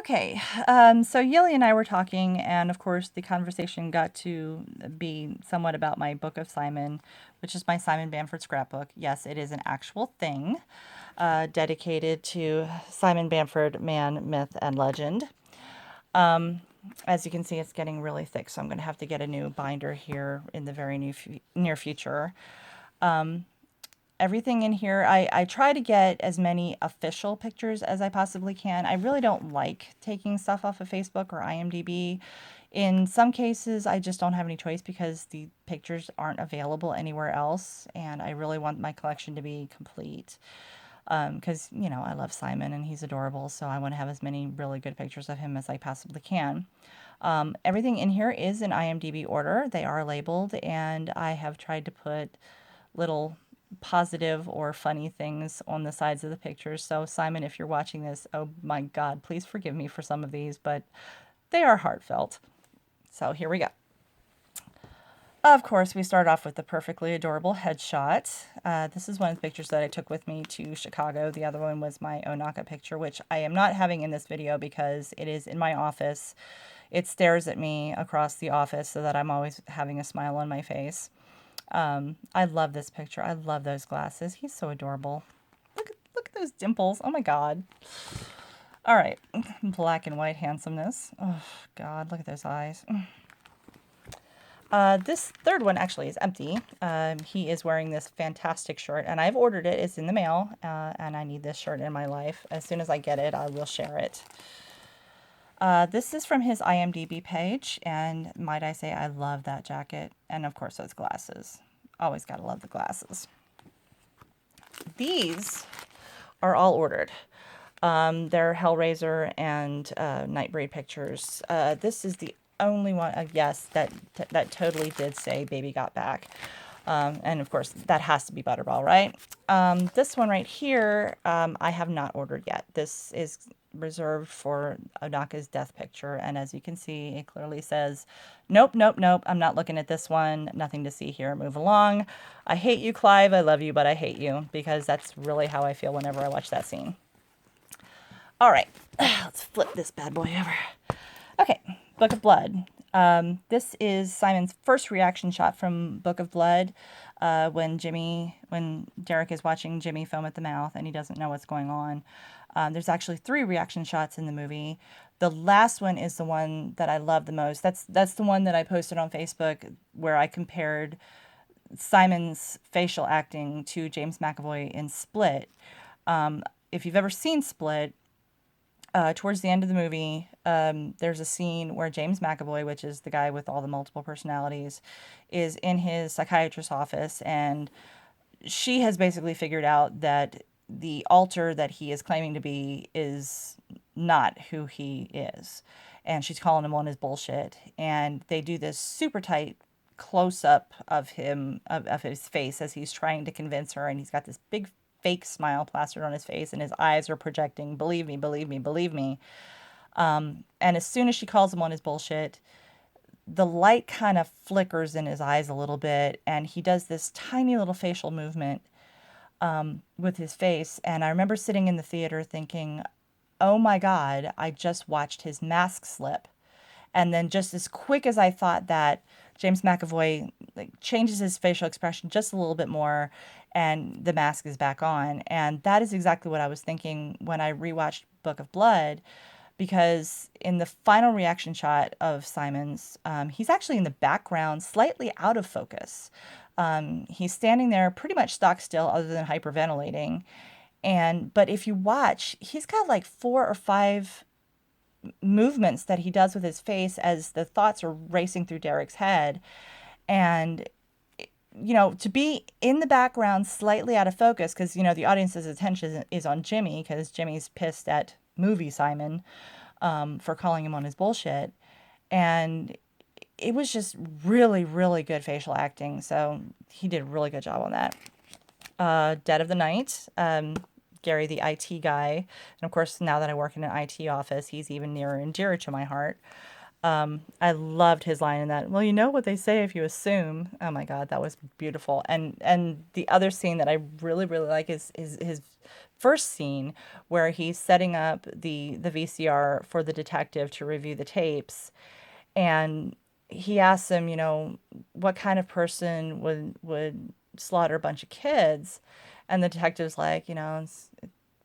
Okay, so Yili and I were talking, and of course, the conversation got to be somewhat about my book of Simon, which is my Simon Bamford scrapbook. Yes, it is an actual thing dedicated to Simon Bamford, man, myth, and legend. Um, as you can see, it's getting really thick, so I'm going to have to get a new binder here in the very near future. Everything in here, I try to get as many official pictures as I possibly can. I really don't like taking stuff off of Facebook or IMDb. In some cases, I just don't have any choice because the pictures aren't available anywhere else, and I really want my collection to be complete. Because, I love Simon and he's adorable, so I want to have as many really good pictures of him as I possibly can. Everything in here is in IMDb order. They are labeled, and I have tried to put little positive or funny things on the sides of the pictures. So, Simon, if you're watching this, oh my God, please forgive me for some of these, but they are heartfelt. So, here we go. Of course, we start off with the perfectly adorable headshot. This is one of the pictures that I took with me to Chicago. The other one was my Onaka picture, which I am not having in this video because it is in my office. It stares at me across the office so that I'm always having a smile on my face. I love this picture. I love those glasses. He's so adorable. Look at those dimples. Oh my God. All right. Black and white handsomeness. Oh God, look at those eyes. This third one actually is empty. He is wearing this fantastic shirt, and I've ordered it. It's in the mail, and I need this shirt in my life. As soon as I get it, I will share it. This is from his IMDb page, and might I say I love that jacket, and of course those glasses. Always gotta love the glasses. These are all ordered. They're Hellraiser and Nightbreed pictures. This is the only one, yes, that totally did say baby got back. And of course, that has to be Butterball, right? This one right here, I have not ordered yet. This is reserved for Onaka's death picture. And as you can see, it clearly says, nope, nope, nope, I'm not looking at this one. Nothing to see here. Move along. I hate you, Clive. I love you, but I hate you. Because that's really how I feel whenever I watch that scene. All right, let's flip this bad boy over. Okay, Book of Blood. This is Simon's first reaction shot from Book of Blood when Derek is watching Jimmy foam at the mouth and he doesn't know what's going on. There's actually 3 reaction shots in the movie. The last one is the one that I love the most. That's the one that I posted on Facebook where I compared Simon's facial acting to James McAvoy in Split. If you've ever seen Split, towards the end of the movie, there's a scene where James McAvoy, which is the guy with all the multiple personalities, is in his psychiatrist's office, and she has basically figured out that the alter that he is claiming to be is not who he is. And she's calling him on his bullshit. And they do this super tight close up of him, of his face as he's trying to convince her. And he's got this big fake smile plastered on his face, and his eyes are projecting, believe me, believe me, believe me. And as soon as she calls him on his bullshit, the light kind of flickers in his eyes a little bit, and he does this tiny little facial movement with his face. And I remember sitting in the theater thinking, oh my God, I just watched his mask slip. And then just as quick as I thought that, James McAvoy changes his facial expression just a little bit more, and the mask is back on. And that is exactly what I was thinking when I rewatched Book of Blood, because in the final reaction shot of Simon's, he's actually in the background, slightly out of focus. He's standing there pretty much stock still other than hyperventilating. But if you watch, he's got like 4 or 5 movements that he does with his face as the thoughts are racing through Derek's head. And, to be in the background, slightly out of focus, because, the audience's attention is on Jimmy, because Jimmy's pissed at movie Simon for calling him on his bullshit. And it was just really, really good facial acting. So he did a really good job on that. Dead of the Night. Gary, the IT guy. And of course, now that I work in an IT office, he's even nearer and dearer to my heart. I loved his line in that. Well, you know what they say if you assume. Oh my God, that was beautiful. And the other scene that I really, really like is his first scene where he's setting up the VCR for the detective to review the tapes, and he asks him, what kind of person would slaughter a bunch of kids, and the detective's like,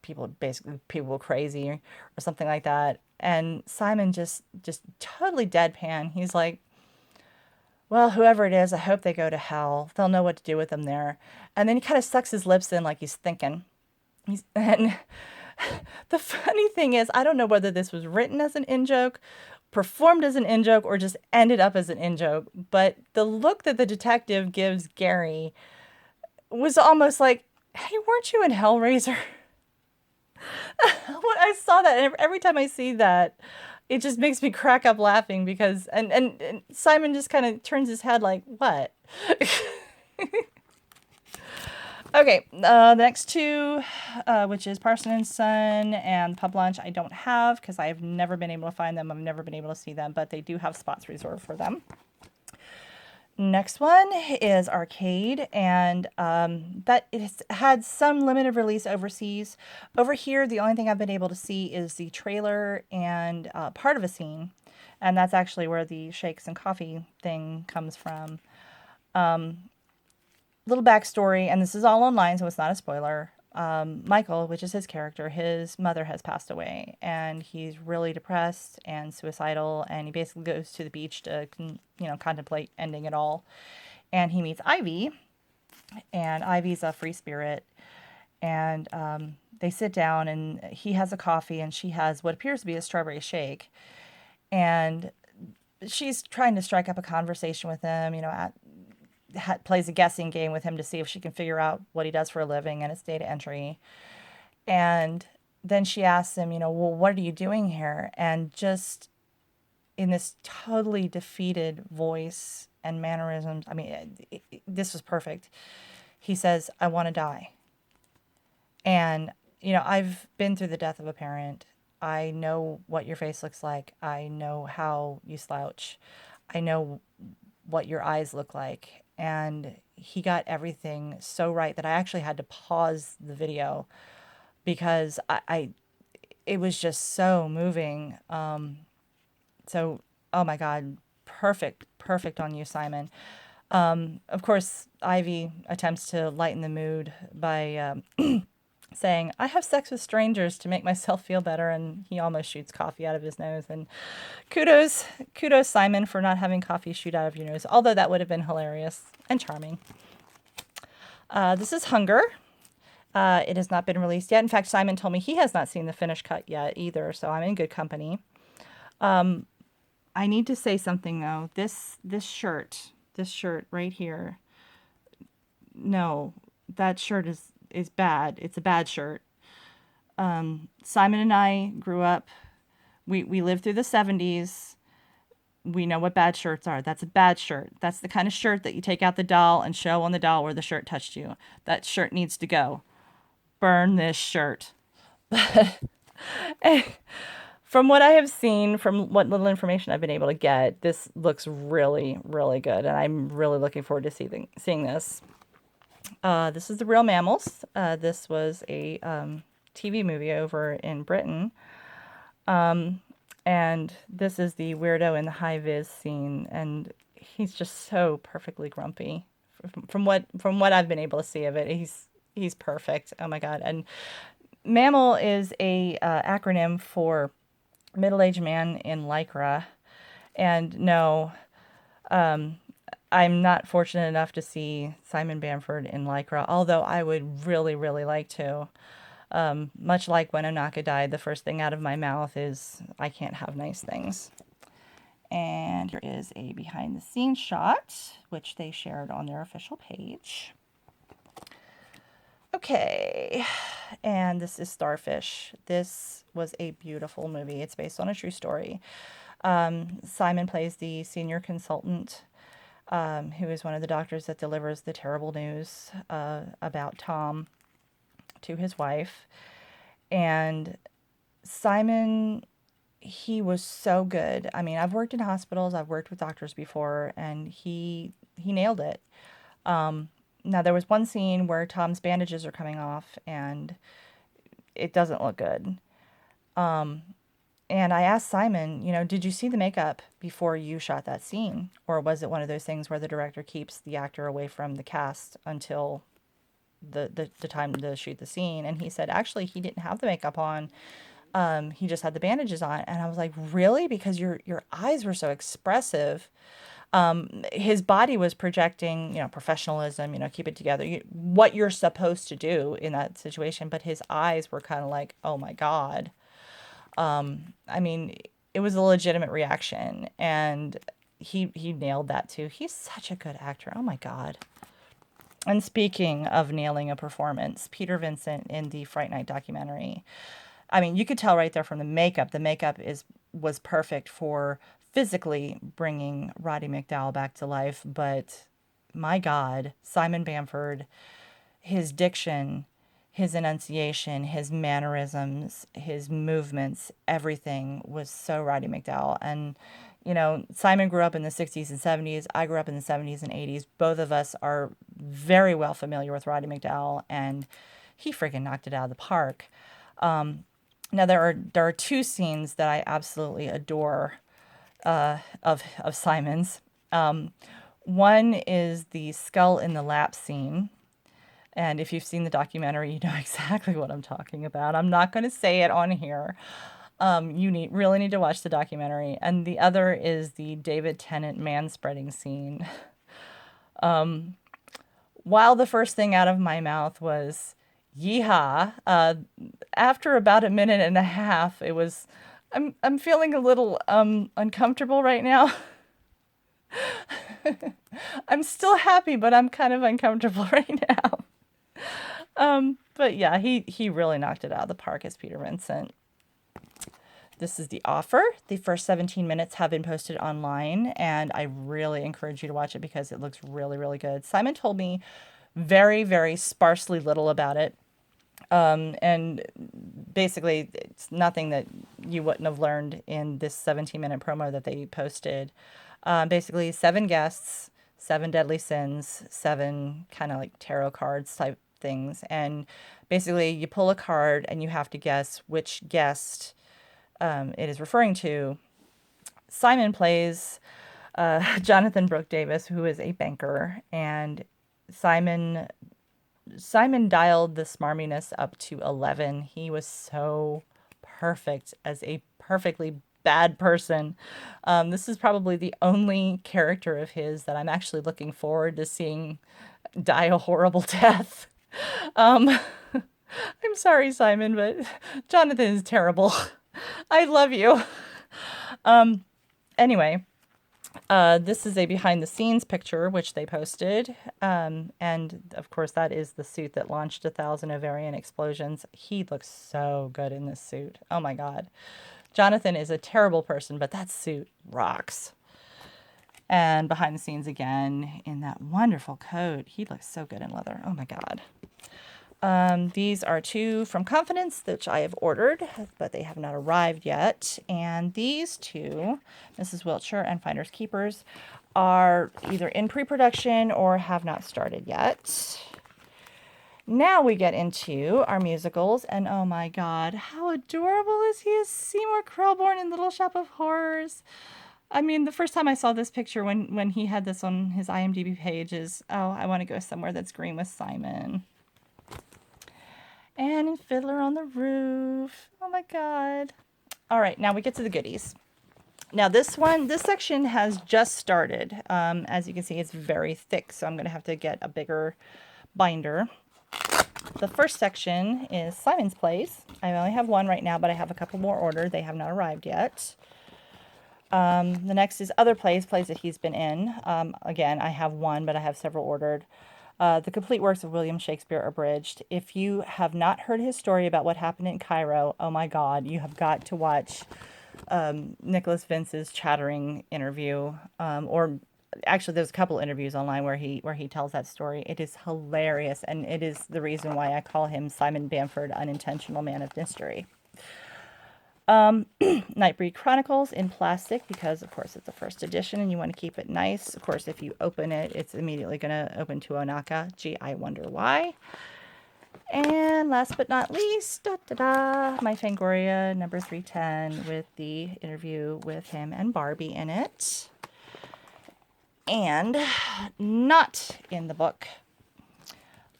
people crazy or something like that, and Simon just totally deadpan. He's like, well, whoever it is, I hope they go to hell. They'll know what to do with them there. And then he kind of sucks his lips in like he's thinking. And the funny thing is, I don't know whether this was written as an in-joke, performed as an in-joke, or just ended up as an in-joke. But the look that the detective gives Gary was almost like, hey, weren't you in Hellraiser? When I saw that, and every time I see that, it just makes me crack up laughing because, and Simon just kind of turns his head like, what? Okay, the next two, which is Parson and Son and Pub Lunch, I don't have because I've never been able to find them. I've never been able to see them, but they do have spots reserved for them. Next one is Arcade, and that it's had some limited release overseas. Over here, the only thing I've been able to see is the trailer and part of a scene, and that's actually where the shakes and coffee thing comes from. Little backstory, and this is all online, so it's not a spoiler. Michael, which is his character, his mother has passed away, and he's really depressed and suicidal, and he basically goes to the beach to, contemplate ending it all. And he meets Ivy, and Ivy's a free spirit, and they sit down, and he has a coffee, and she has what appears to be a strawberry shake, and she's trying to strike up a conversation with him, plays a guessing game with him to see if she can figure out what he does for a living, and it's data entry. And then she asks him, well, what are you doing here? And just in this totally defeated voice and mannerisms, I mean, this was perfect. He says, I want to die. And, I've been through the death of a parent. I know what your face looks like. I know how you slouch. I know what your eyes look like. And he got everything so right that I actually had to pause the video because it was just so moving. So, oh my God, perfect on you, Simon. Of course, Ivy attempts to lighten the mood by saying, I have sex with strangers to make myself feel better, and he almost shoots coffee out of his nose. And kudos, Simon, for not having coffee shoot out of your nose, although that would have been hilarious and charming. This is Hunger. It has not been released yet. In fact, Simon told me he has not seen the finished cut yet either, so I'm in good company. I need to say something, though. This shirt right here, no, that shirt is bad. It's a bad shirt. Simon and I grew up, we lived through the 70s. We know what bad shirts are. That's a bad shirt. That's the kind of shirt that you take out the doll and show on the doll where the shirt touched you. That shirt needs to go. Burn this shirt. From what I have seen, from what little information I've been able to get, this looks really, really good. And I'm really looking forward to seeing this. This is The Real Mammals. This was a TV movie over in Britain. And this is the weirdo in the high vis scene, and he's just so perfectly grumpy. From what I've been able to see of it, he's perfect. Oh my God! And Mammal is a acronym for middle-aged man in lycra. And no, I'm not fortunate enough to see Simon Bamford in lycra, although I would really, really like to. Much like when Onaka died, the first thing out of my mouth is, I can't have nice things. And here is a behind-the-scenes shot, which they shared on their official page. Okay, and this is Starfish. This was a beautiful movie. It's based on a true story. Simon plays the senior consultant, who is one of the doctors that delivers the terrible news about Tom to his wife. And Simon, he was so good. I mean, I've worked in hospitals, I've worked with doctors before, and he nailed it. Now, there was one scene where Tom's bandages are coming off, and it doesn't look good. And I asked Simon, did you see the makeup before you shot that scene? Or was it one of those things where the director keeps the actor away from the cast until the time to shoot the scene? And he said, actually, he didn't have the makeup on. He just had the bandages on. And I was like, really? Because your eyes were so expressive. His body was projecting, professionalism, keep it together, what you're supposed to do in that situation. But his eyes were kind of like, oh my God. I mean, it was a legitimate reaction, and he nailed that too. He's such a good actor. Oh my God. And speaking of nailing a performance, Peter Vincent in the Fright Night documentary. I mean, you could tell right there from the makeup. The makeup was perfect for physically bringing Roddy McDowall back to life, but my God, Simon Bamford, his diction, his enunciation, his mannerisms, his movements, everything was so Roddy McDowall. And, Simon grew up in the 60s and 70s. I grew up in the 70s and 80s. Both of us are very well familiar with Roddy McDowall, and he freaking knocked it out of the park. Now, there are two scenes that I absolutely adore of Simon's. One is the skull in the lap scene. And if you've seen the documentary, you know exactly what I'm talking about. I'm not going to say it on here. You really need to watch the documentary. And the other is the David Tennant man-spreading scene. While the first thing out of my mouth was, yeehaw, after about a minute and a half, it was, I'm feeling a little uncomfortable right now. I'm still happy, but I'm kind of uncomfortable right now. But yeah, he really knocked it out of the park as Peter Vincent. This is the offer. The first 17 minutes have been posted online, and I really encourage you to watch it because it looks really, really good. Simon told me very, very sparsely little about it. And basically, it's nothing that you wouldn't have learned in this 17-minute promo that they posted. Basically, 7 guests, 7 deadly sins, 7 kind of like tarot cards type things. And basically, you pull a card and you have to guess which guest it is referring to. Simon plays Jonathan Brooke Davis, who is a banker, and Simon dialed the smarminess up to 11. He was so perfect as a perfectly bad person. This is probably the only character of his that I'm actually looking forward to seeing die a horrible death. I'm sorry, Simon, but Jonathan is terrible. I love you. Anyway, this is a behind the scenes picture, which they posted. And of course, that is the suit that launched 1,000 ovarian explosions. He looks so good in this suit. Oh my God. Jonathan is a terrible person, but that suit rocks. And behind the scenes again in that wonderful coat. He looks so good in leather. Oh my God. These are 2 from Confidence, which I have ordered, but they have not arrived yet. And these 2, Mrs. Wiltshire and Finders Keepers, are either in pre-production or have not started yet. Now we get into our musicals, and oh my God, how adorable is he as Seymour Krelborn in Little Shop of Horrors? I mean, the first time I saw this picture when he had this on his IMDb page is, oh, I want to go somewhere that's green with Simon. And in Fiddler on the Roof. Oh my God. All right, now we get to the goodies. Now this section has just started. As you can see, it's very thick, so I'm going to have to get a bigger binder. The first section is Simon's Plays. I only have 1 right now, but I have a couple more ordered. They have not arrived yet. The next is Other Plays that he's been in. Again, I have 1, but I have several ordered. The complete works of William Shakespeare abridged. If you have not heard his story about what happened in Cairo, oh my God, you have got to watch Nicholas Vince's chattering interview. Or actually, there's a couple interviews online where he tells that story. It is hilarious, and it is the reason why I call him Simon Bamford, Unintentional Man of Mystery. Nightbreed Chronicles in plastic because, of course, it's a first edition and you want to keep it nice. Of course, if you open it, it's immediately going to open to Onaka. Gee, I wonder why. And last but not least, my Fangoria number 310 with the interview with him and Barbie in it. And not in the book,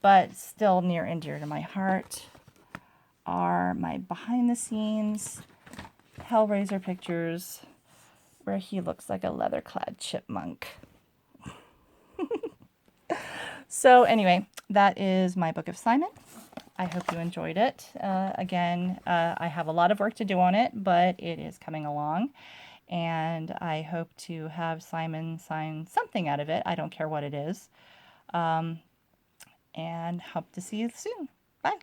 but still near and dear to my heart, are my behind the scenes Hellraiser pictures where he looks like a leather-clad chipmunk. So anyway, that is my Book of Simon. I hope you enjoyed it. Again, I have a lot of work to do on it, but it is coming along. And I hope to have Simon sign something out of it. I don't care what it is. And hope to see you soon. Bye.